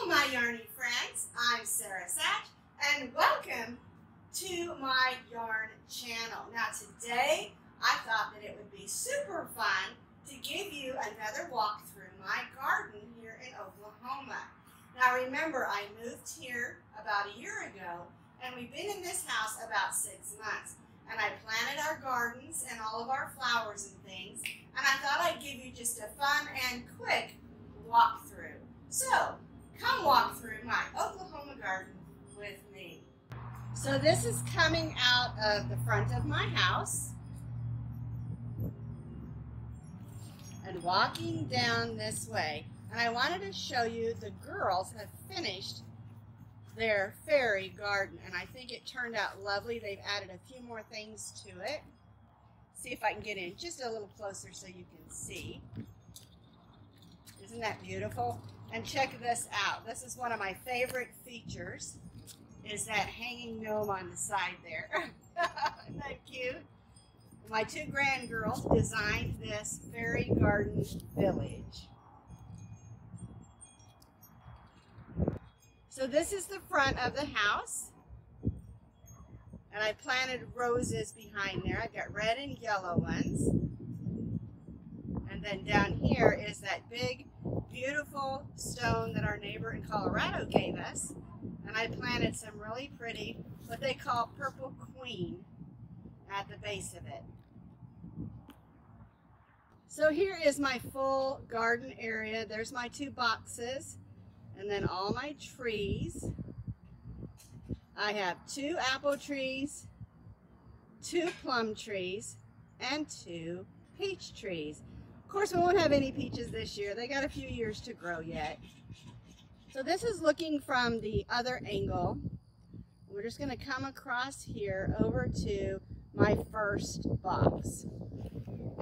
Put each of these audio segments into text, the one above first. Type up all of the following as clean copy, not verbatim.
Hello my yarny friends, I'm SAch and welcome to my yarn channel. Now today I thought that it would be super fun to give you another walk through my garden here in Oklahoma. Now remember, I moved here about a year ago and we've been in this house about 6 months. And I planted our gardens and all of our flowers and things, and I thought I'd give you just a fun and quick walkthrough. So, come walk through my Oklahoma garden with me. So this is coming out of the front of my house and walking down this way. And I wanted to show you the girls have finished their fairy garden, and I think it turned out lovely. They've added a few more things to it. See if I can get in just a little closer so you can see. Isn't that beautiful? And check this out. This is one of my favorite features, is that hanging gnome on the side there. Isn't that cute? My two grand girls designed this fairy garden village. So this is the front of the house, and I planted roses behind there. I've got red and yellow ones. And then down here is that big, beautiful stone that our neighbor in Colorado gave us. And I planted some really pretty, what they call purple queen, at the base of it. So here is my full garden area. There's my two boxes. And then all my trees. I have 2 apple trees, 2 plum trees, and 2 peach trees. Of course, we won't have any peaches this year. They got a few years to grow yet. So this is looking from the other angle. We're just going to come across here over to my first box.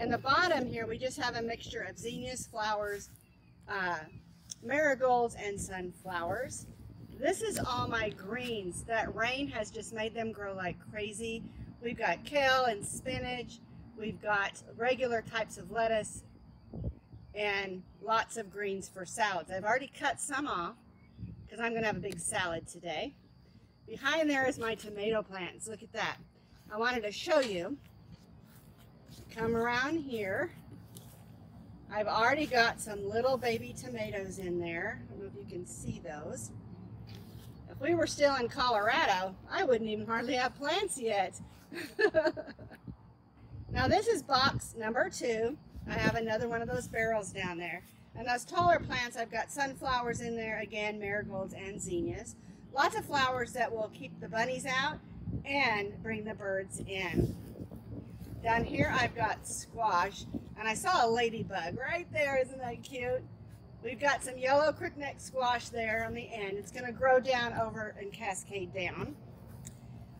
In the bottom here, we just have a mixture of zinnias, flowers, marigolds, and sunflowers. This is all my greens. That rain has just made them grow like crazy. We've got kale and spinach. We've got regular types of lettuce and lots of greens for salads. I've already cut some off because I'm going to have a big salad today. Behind there is my tomato plants. Look at that. I wanted to show you. Come around here. I've already got some little baby tomatoes in there. I don't know if you can see those. If we were still in Colorado, I wouldn't even hardly have plants yet. Now this is box number 2. I have another one of those barrels down there. And those taller plants, I've got sunflowers in there, again, marigolds and zinnias. Lots of flowers that will keep the bunnies out and bring the birds in. Down here I've got squash, and I saw a ladybug right there. Isn't that cute? We've got some yellow crookneck squash there on the end. It's going to grow down over and cascade down.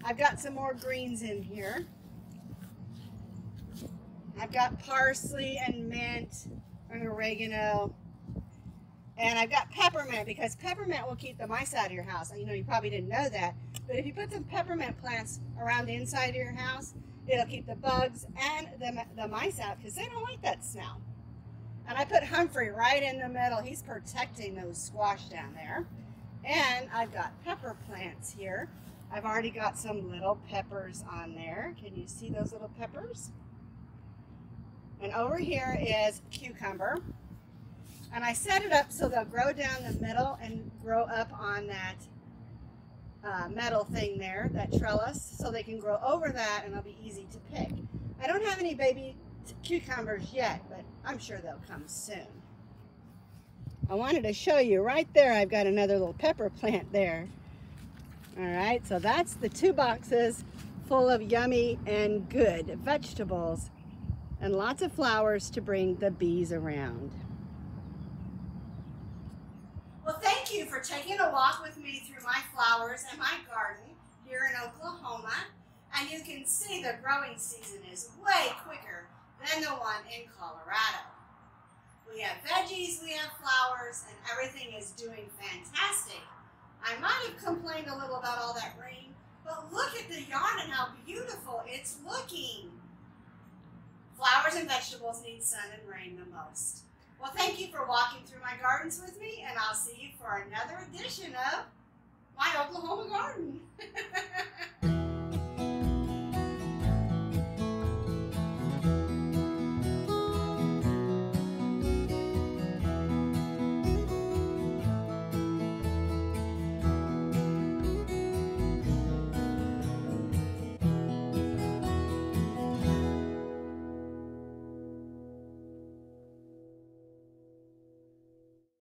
I've got some more greens in here. I've got parsley and mint and oregano. And I've got peppermint, because peppermint will keep the mice out of your house. You know, you probably didn't know that. But if you put some peppermint plants around the inside of your house, it'll keep the bugs and the mice out, because they don't like that smell. And I put Humphrey right in the middle. He's protecting those squash down there. And I've got pepper plants here. I've already got some little peppers on there. Can you see those little peppers? And over here is cucumber. And I set it up so they'll grow down the middle and grow up on that metal thing there, that trellis, so they can grow over that and it'll be easy to pick. I don't have any baby cucumbers yet, but I'm sure they'll come soon. I wanted to show you right there, I've got another little pepper plant there. All right, so that's the 2 boxes full of yummy and good vegetables and lots of flowers to bring the bees around. Well, thank you for taking a walk with me through my flowers and my garden here in Oklahoma. And you can see the growing season is way quicker than the one in Colorado. We have veggies, we have flowers, and everything is doing fantastic. I might have complained a little about all that rain, but look at the yarn and how beautiful it's looking. Flowers and vegetables need sun and rain the most. Well, thank you for walking through my gardens with me, and I'll see you for another edition of my Oklahoma garden.